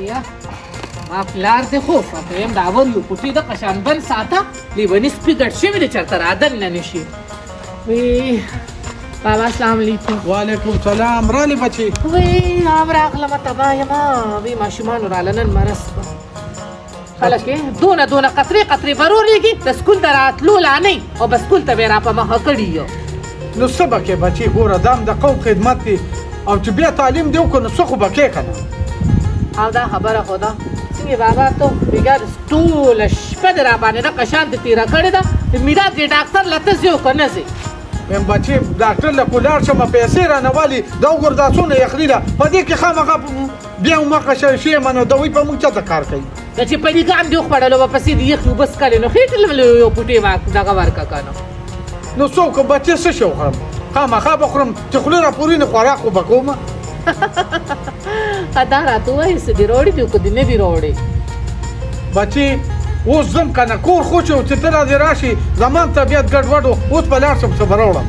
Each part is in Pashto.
یا ما پلار دې خو فاطمه دا ور یو پټي د قشان بن ساته لیونی سپی ګټ شوی د چرته رادن نه نشي وی بابا السلام علیکم. وعلیکم السلام. رالی بچی وی هم راغلم تبا یما وی ماشومان رالنن مرس خلک دونه قطرې برولیږي د سکول ته راتلو لا نه او بس سکول ته به را په مخه کړي یو نو څه به کې بچی ګوره دام د قوم خدمت دی او چې بیا تعلیم دی وکړو نو څه خو به کې که نه او دا خبره خو ده څنګه بابا ته بېګار ټوله شپه دې را باندې د قشان دې تېره کړې ده میرات دې ډاکټر له ته ځې او که نه ځې یم بچی ډاکټر له خو لاړ شمه پیسې رانه والي دا وګوره دا څونه یخني ده په دې کې خامخا بیا هماغه شی یم نو دوی په موږ چاته کار کوي دا چې په دې ګام دې وخوړلو به پسې دې یخ وبس کړې نو خېټې یو پوټې دغه ورکه که نه نو څوک بچی څه شی وخورم خامخا به خورم چې خولې راپورې نه خوراک خو به کومه دا راته ووایي څه دې راوړي دي او که دې نه دي راوړي بچی اوس ځم که نه کور خو چې ته راځې راشي زمان طبیعت ګډوډ و اوس به لاړ شم څه به راوړم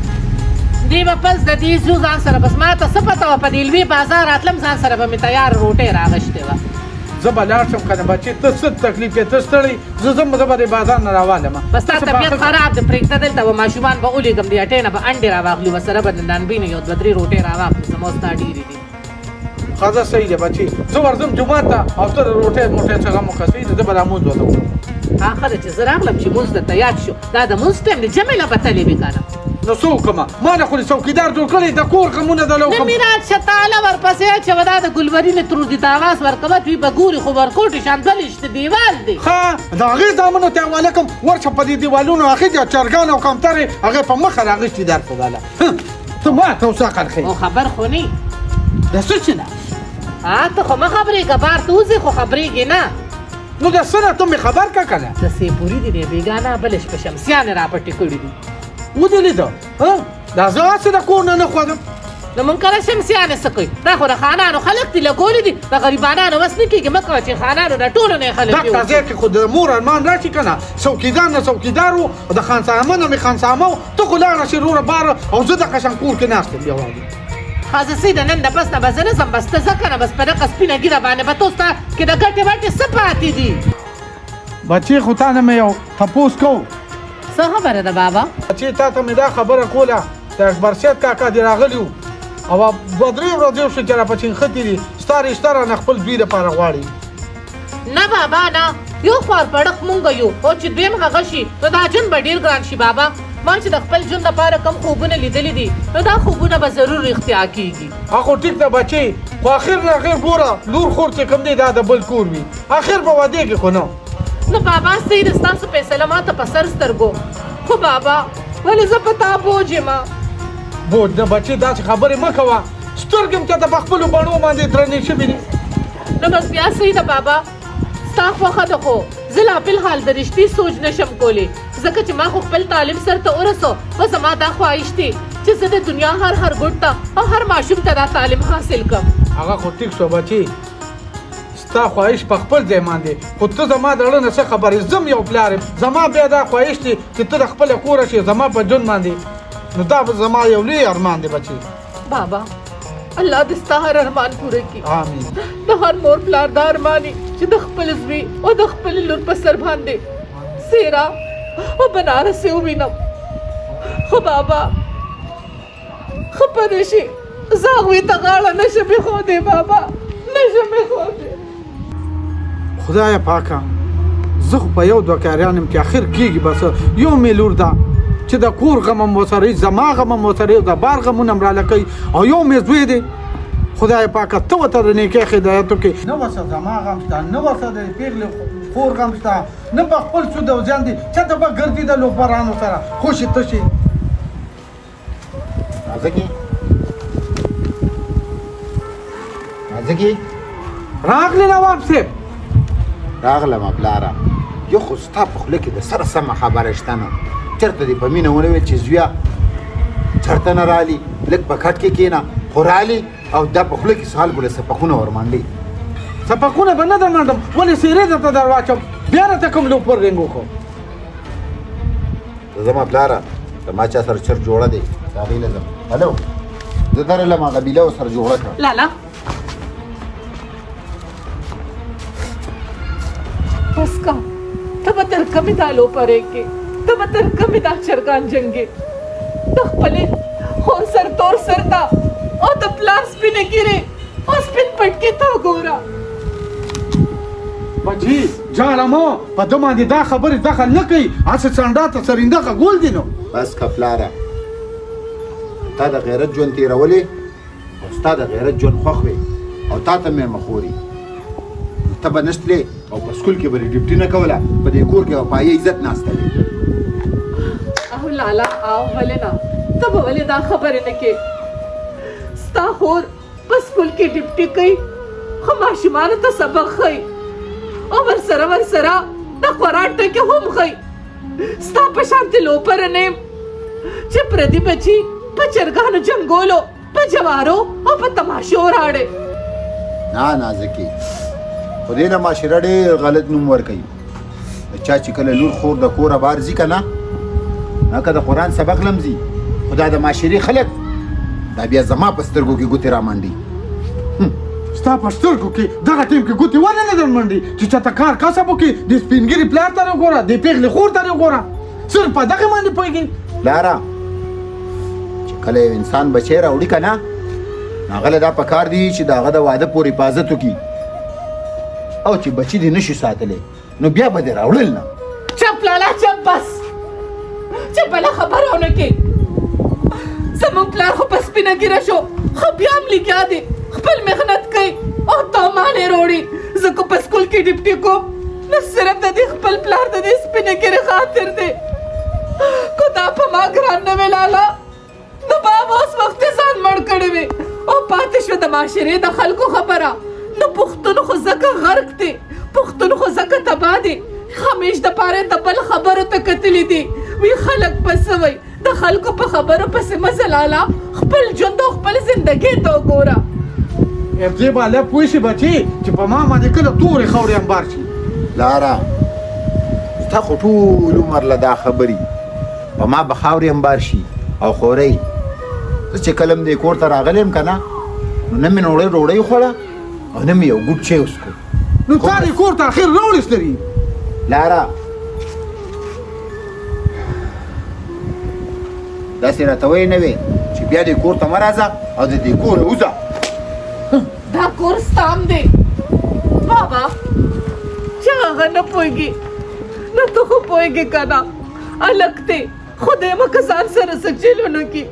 دې به پس د دې ځو ځان سره بس ما ته څه پته وه په دې لوی بازار راتلم ځان سره به مې تیار روټۍ راغشتې وه زه به لاړ شم که نه بچې ته څه تکلیف یې ته ستړی زه ځم زه به د بازار نه راوالم بس ستا طبیعت خراب دی پرېږده دلته به ماشومان به ولیږم د اټۍ نه به انډې راواخلو ورسره به د نانبۍ نه یو دوه درې روټۍ راواخلو زما او ستا ډېرې دي ښه ده صحیح دی بچې زه ورځم جومات ته او ته د روټۍ موټۍ څه غم وکړه صحیح دی زه به لمونځ ورته وکړم ښه ده چې زه راغلم چې مونځ درته یاد شو دا د مونځ ټایم دی جمعې له به تلې وي که نه نو څه وکړمه ما نه خو دې څوکیدار جوړ کړی د کور غمونه د نه لوکم میرات شه تاله ورپسې اچوه دا د ګلورینې ترور دي ته اواز ورکوه دوی به ګوري خو ورکوټې شان دوه لشته دیوال دی ښه د هغې زامنو ته یې حواله کړم ورشه په دې دیوالونو هغې د چرګان او کمترې هغې په مخه راغېستي درته دله ته ما ته اوس عقل ښیي او خبر خو نه د څه چې نه ته خو مه خبرېږه بار ته وځې خو خبرېږې نه نو د څه نه ته مې خبر که که نه د سیپوري دي دی بېګانه بلې شپه شمسیانې راپټې کړي دي ودې لیده دا زه هسې د کور نه نه خوځم نو مونږ کله شمسیانې څه کوي دا خو د خانانو خلک دي لګولي دي د غریبانانو وس نه کېږي مه کوه چې خانانو د ټولو نه یې خلک دغه ځای کې خو د مور ارمان راشي که نه څوکیدار نه څوکیدار و د خانسامه نه مې خانسامه و ته خو لاړه شي وروره باره او زه د قشن کور کې ناست یم یوازې ښه زه سیده نن د بس نه به زه نه ځم بس ته ځه که نه بس په دغه سپینه ږیره باندې به تو ستا کې د ګټې وټې څه پاتې دي بچې خو تا نه مې یو تپوس کوو څه خبره ده بابا بچې تا ته مې دا خبره کوله د اکبر سید کاکا دې راغلي وو او دوه درې ورځې وشوې چې راپه چینښتې دي ستا رشته رانه خپل دوی دپاره غواړي نه بابا نه یو خوار پړق مونږ یو او چې دویم هغه شي نو دا ژوند به ډېر ګران شي بابا ما چې د خپل ژوند لپاره کم خوبونه لیدلي دي نو دا خوبونه به ضرور رښتیا کېږي خو ټیک ده بچې خو اخر نه اخر ګوره لور خور چې کوم دی دا د بل کور وي اخر به واده کې خو نه نو بابا صحیح ده ستاسو فیصله ما ته په سر سترګو خو بابا ولې زه په تا بوج یم بوج نه بچې داسې خبرې مه کوه سترګې م چاته په خپلو بڼو باندې درنې شوي دي نو بس بیا صحیح ده بابا ستا خوښه ده خو زه لا فلحال د رښتې سوچ نشم کولی ځکه چې ما خو خپل تعلیم سرته ورسو خو زما دا خواهش دی چې زه د دنیا هر ګوټ ته او هر ماشوم ته دا تعلیم حاصل کړم هغه خو ټیک شو بچې ستا خواهش په خپل ځای باندې خو ته زما د زړه نه څه خبرې زم یو پلار یم زما بیا دا خواهش دی چې ته د خپله کوره شې زما په ژوند باندې نو دا به زما یو لوی ارمان دی بچې بابا الله دې ستا هر ارمان پوره کړي آمین د هر مور پلار دا ارمان وي چې د خپل زوی او د خپل لور په سر باندې سیرا او بنارس ووینم خو بابا خو پدې شي زه هغوی ته غاړه نشم ایښودی بابا نشم ایښودی خدایه پاکه زه خو په یو دوه کاریان یم چې اخر کېږي بس یو مې لور ده چې د کور غم هم ورسره وي زما غم هم ورسره وي د بار غمونه هم راله کوي او یو مې زوی دی خدای پاکه ته ورته د نیکۍ هدایت وکړې نه ورسره زما غم شته نه ورسره د پېغلې خور غم شته نه به خپل سود او زیان دي چاته به ګرځي د لوبرانو سره خوشې تشې نازکي راغلی نواب صاحب راغلم پلاره یو خو ستا په خوله کې د سره سمه خبره شته نه چېرته دې په مینه ونه ویل چې زویه چېرته نه رالي لږ په کټ کې کښېنه خو رالي او دا په خوله کې سهال ګوله سپکونه ورمنډي سپکونه به نه درمنډم ولې څېرې درته در واچوم بیا راته کوم لوپر رنګ وکړو زما پلاره د ما چا سره چر جوړه دی د هغې نه ځم هلو زه درلم هغه بیله ورسره جوړه کړه لالا بس کا ته به تر کومې دا لوپرې کې ته به تر کومې دا چرګان جنګې د خپلې خور سر تور سر ته او د پلار سپینې ګیرې او سپین پټکې ته وګوره بچی جارمو په ده باندې دا خبرې دخل نه کوي هسې څنډا ته سرینده ګول دي نو بس که پلاره تا د غیرت ژوند تېرولې او ستا د غیرت ژوند خوښ وې او تا ته مې مخوري ته به نشتلې او په سکول کې به دې ډیوټي نه کوله په دې کور کې به پایې عزت ناسته وې او لالا او ولې نه ته به ولې دا خبرې نه کې ستا خور په سکول کې ډیوټي کوي خو ماشومانو ته سبق ښیي او ورسره د خوراک ټکي هم ښیي ستا په شانتې لوپره نه یم چې پردي بچي په چرګانو جنګولو په جوارو او په تماشو راړې نه نازکي خو دې نه معاشره ډېر غلط نوم ورکوي د چا چې کله لور خور د کوره بار ځي که نه که د قرآن سبق لمځي خو دا د معاشرې خلک دا بیا زما په سترګو کې ګوتې رامنډي ستا په سترګو کې دغه ټیم کې ګوتې ولې نه در منډي چې چاته کار کسب وکړي د سپین ګیري پلار ته وګوره د پېغلې خور ته وګوره صرف په دغه باندې پوهېږي پلاره چې کله یو انسان بچی راوړي که نه هغه له دا پکار دي چې د هغه د واده پورې حفاظت وکړي او چې بچي دې نشي ساتلی نو بیا به دې راوړل نه چپ لالا چپ بس چې بله خبره ونه کې زموږ پلار خو په سپینه ګیره شو خو بیا هم لګیا دی خپل محنت کوي او تا مالې روړي زه کو په سکول کې ډیوټي کوم نو صرف د دې خپل پلار د دې سپینې ګیرې خاطر دی کو دا په ما ګران نه وې لالا نو بابا اوس وختې ځان مړ کړی وې او پاتې شوه د معاشرې د خلکو خبره نو پښتون خو ځکه غرق دی پښتون خو ځکه تباه دی همیش د پاره د بل خبرو ته کتلی دي وی خلک پس وای د خلکو په خبرو پسې مزه لالا خپل ژوند او خپل زندګۍ ته وګوره دې بالا پوه شي بچي چې په ما باندې کله تورې خاورې انبار شي لاره ستا خو ټول عمر له دا خبرې په ما به خاورې انبار شي او خورۍ زه چې کله م دې کور ته راغلی یم که نه نو نه مې نوړۍ ډوډۍ وخوړه او نه مې یو ګوټ چای وڅښو نو تا دې کور ته اخر راوړې ستري لاره داسې راته وایې نه وې چې بیا دې کور ته مه راځه او د دې کوره وځه دا کور ستام دی بابا چې هغه نه پوهېږي نو ته خو پوهېږې که نه الګ دی خدای مه که ځان سره څه چیل ونه کړي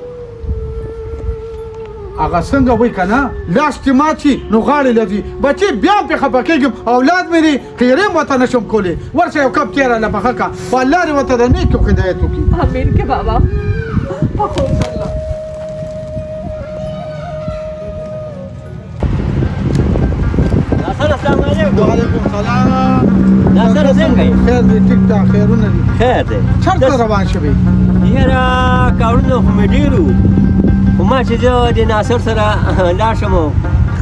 هغه څنګه وایي که نه لاس چې مات شي نو غاړې لځي بچي بیا هم پرې خفه کېږم اولاد مې دی خیرې هم ورته نشم کولی ورشه یو کپ تېره له پخه کړه په الله دې ورته د نیکو هدایت وکړي امین کې بابا په خوب الله السلام علیکم. وعلیکم السلام ناصر څنګه یې؟ خیر دی ټیک ټاک خیرونه دي خیر دی. چېرته روان شوې یاره کارونه خو مې ډېر وو خو ما چې زه د ناصر سره لاړ شم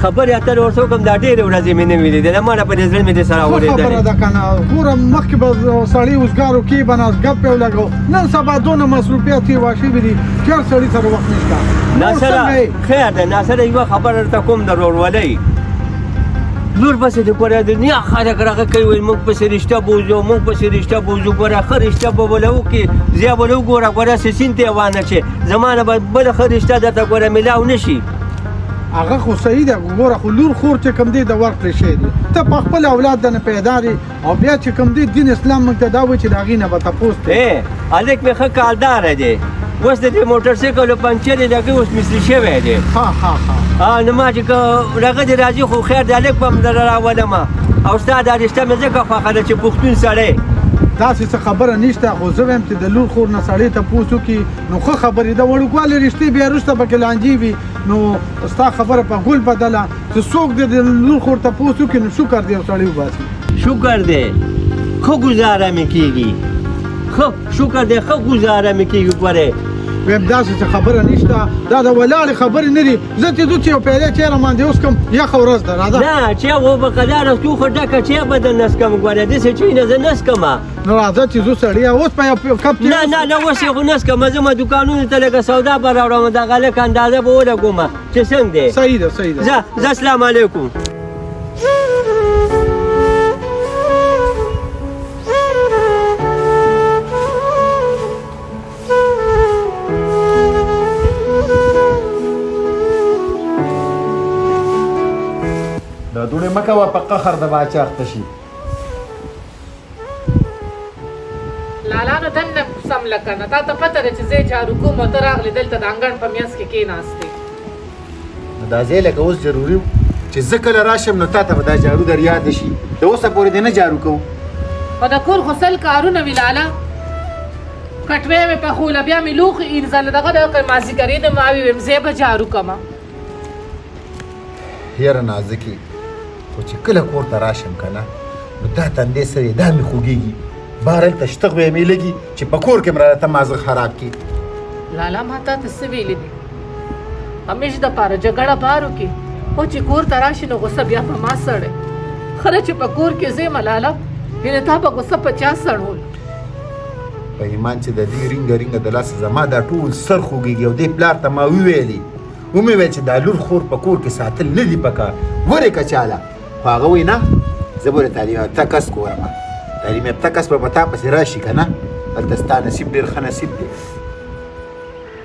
خبرې اترې ورته وکړم دا ډېرې ورځې مې نه ویلې د ما نه په دې زړه مې دې سره ښه خبره اورېدلې ده که نه ګوره مخکې به سړي اوزګارو کې به نه ګپ یې ولګو نن سبا دونه مصروفیت یې واشوي دي چې هر سړي سره وخت نشته ناصره خیر دی ناصره یوه خبره درته کوم د ورورولۍ لور پسې د کوریا د نیا خلک راغه کوي وایي موږ پسې رشته بوځو موږ پسې رشته بوځو ګوره ښه رشته به ولو کې زیا به ولو ګوره ګوره سسین ته یې وانه چې زما نه به بله ښه رشته درته ګوره میلاو نه شي هغه خو صحیح ده ګوره خو لور خور چې کوم دی د ورک پرې شی دی ته په خپل اولاد دنه پیدا دی او بیا چې کوم دی دین اسلام موږ ته دا وایي چې د هغې نه به تپوس کوي هلک مې ښه کالداره دی اوس د دې موټر سایکل پنچر یې لکه اوس مصري شوی دی ها ها ها نو ما چې که هغه دې راځي خو خیر دی هلک به م در راولمه او ستا دا رشته مې ځکه خوښه ده چې پښتون سړی داسې څه خبره نشته خو زه وایم چې د لور خور نه سړی تپوس وکړي نو ښه خبرې ده وړوکوالې رشتې بیا وروسته پکې لانجې وي نو ستا خبره په ګل بدله چې څوک دې د لور خور تپوس وکړي نو شکر دی یو سړی وباسي شکر دی ښه ګزاره مې کېږي ښه شکر دی ښه ګزاره مې کېږي ګورې ویم داسې څه خبره نشته دا د ولاړې خبرې نه دي زه چې ځو چې یو پیاله چای راماندې اوسکم یخه ورځ ده راځه نه چای خو به قداره ستو خو ډکه چای به در نسکم ګوره داسې چای نه زه نسکمه نو راځه چې زو سړیه اوس په یو کپ کې نه اوس یې خو نسکمه زه دوکانونو ته لږه سودا به راوړم دغه هلک اندازه به ولګومه چې څنګه دی صحیح ده صحیح ده زه السلام علیکم ټوړې مه کوه په قهر د باچا اخته شي. لالا نو دننه سم لکه نه تا ته پته ده چې زه جارو کوم او ته راغلې دلته د انګړ په میانځ کې کېناستې. نو دا ځای لکه اوس ضروري و چې زه کله راشم نو تا ته به دا جارو در یاده شي. د اوسه پورې دې نه جارو کوو. خو د کور خو سل کارونه وي لالا. کټوې مې پخوله بیا مې لوښي اینځله دغه د مازدیګرې د ما ویم زه به جارو کړمه. یاره نازکې خو چې کله کور ته راشم که نه نو دا تندې سرې دا مې خوږېږي. بهر هلته شتغ به یې مې لګي چې په کور کې م راته مازغ خراب کړي. لالا ما تا ته څه ویلي دي؟ همیش دپاره جګړه بار وکړي خو چې کور ته راشي نو غوسه بیا په ما سړی. خره چې په کور کې ځې لالا یعنې تا به غوسه په چا سړول؟ په ایمان چې د دې رینګه رینګه د لاسه زما دا ټول سر خوږېږي او دې پلار ته ما وویلې ومې ویل چې دا لور خور په کور کې ساتل نه دي پکار. ورې که چاله خو هغه وایي نه زه به د تعلیم یافته کس ګورم. تعلیم یافته کس به په تا پسې راشي که نه هلته ستا نصیب ډېر ښه نصیب دی.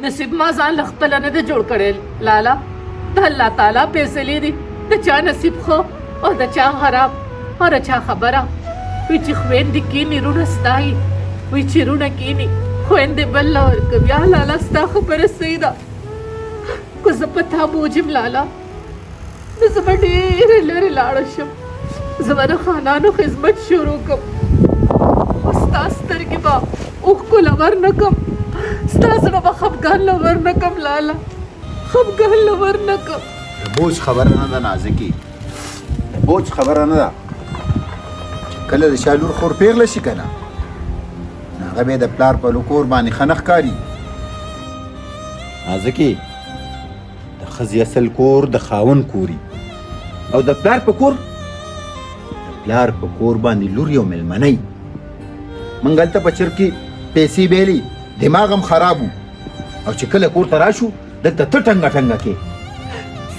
نصیب ما ځان له خپله نه ده جوړ کړی لالا. د الله تعالی فیصلې دي د چا نصیب ښه او د چا خراب. هره چا خبره وي چې خویندې کیني رونه ستایي وي چې رونه کیني خویندې بل له ورکوي. یا لالا ستا خبره صحیح ده. که زه په تا بوجم لالا نو زه به ډېرې لرې لاړه شم. زه به د خانانو خدمت شروع کړم خو ستا سترګې به اوښکو له ورنه کړم. ستا زړه به خفګان له ورنه کړم لالا. خفګان له ورنه کړم. بوج خبره نه ده نازکې. بوج خبره نه ده. کله د چا لور خور پیغله شي که نه نو هغه بیا د پلار په لوکور باندې ښه نه ښکاري. نازکې د ښځې اصل کور د خاوند کوري او د پلار په کور د پلار په کور باندې لور یو مېلمنی. موږ هلته په چرګ کې پیسې بیلي دماغ هم خراب و او چې کله کور ته راشو دلته ته ټنګه ټنګه کې.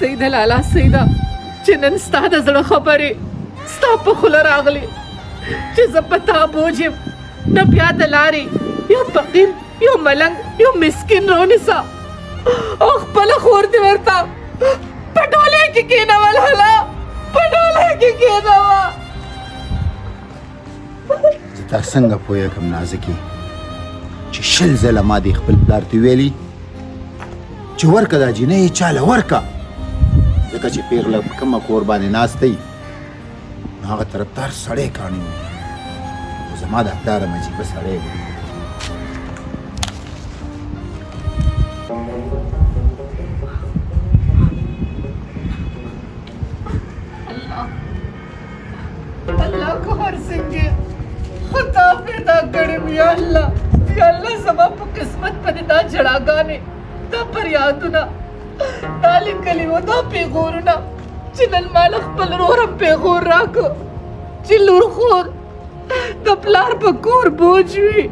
صحیح ده لالا صحیح ده چې نن ستا د زړه خبرې ستا په خوله راغلې چې زه په تا بوج یم. نه بیا د لارې یو فقیر یو ملنګ یو مسکین رونیسه او خپله خور دې ورته په ډولۍ کې کېنوه لالا په ډولۍ کې کېنوه. زه تا څنګه پوهېږم نازکې چې 20 ځله ما دې خپل پلار ته ویلي چې ورکه دا جینۍ چاله ورکه ځکه چې پیغله په کومه کور باندې ناست دی نو هغه طرفدار سړی کاڼي و خو زما د پلار عجیبه سړی دی. الله کو هر څنګه خدا پیدا کړم. یا الله یا الله زما په قسمت باندې دا جړاګانې دا فریادونه دا لیکلي وو دا پیغورونه چې نن ما له خپل ورور هم پیغور راکړو چې لور خور د پلار په کور بوج وي.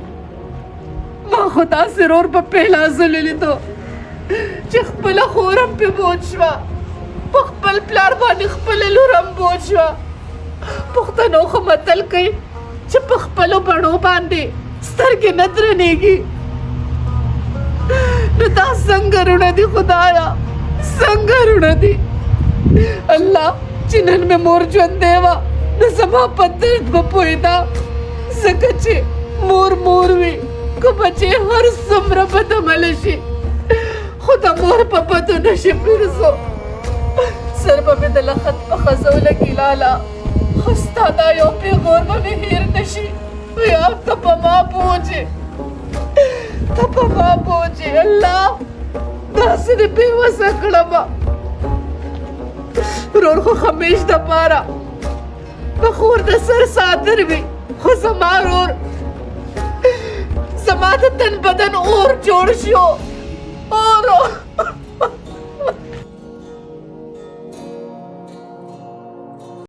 ما خو داسې ورور په پهلا ځل لیدو چې خپله خور هم پې بوج شوه په خپل پلار باندې خپله لور هم بوج شوه. پښتنو خو متل کوي چې په خپلو بڼو باندې سترګې نه درنېږي. نو دا څنګه رونه دي خدایا څنګه رونه دي. الله چې نن مې مور ژوندی وه نو زما په درد به پوهېده ځکه چې مور وي که بچې هر څومره بدعمله شي خو د مور په بدو نشي پرځو. سر به مې د لخت په خزو لګي لالا خو ستا دا یو پیغور به مې هېر نه شي. یا ته په ما بوجې ته په ما بوجې الله داسې دې بېوسه کړمه. ورور خو همیش دپاره د خور د سر صادر وي خو زما ورور زما د تن بدن اور جوړ شو اور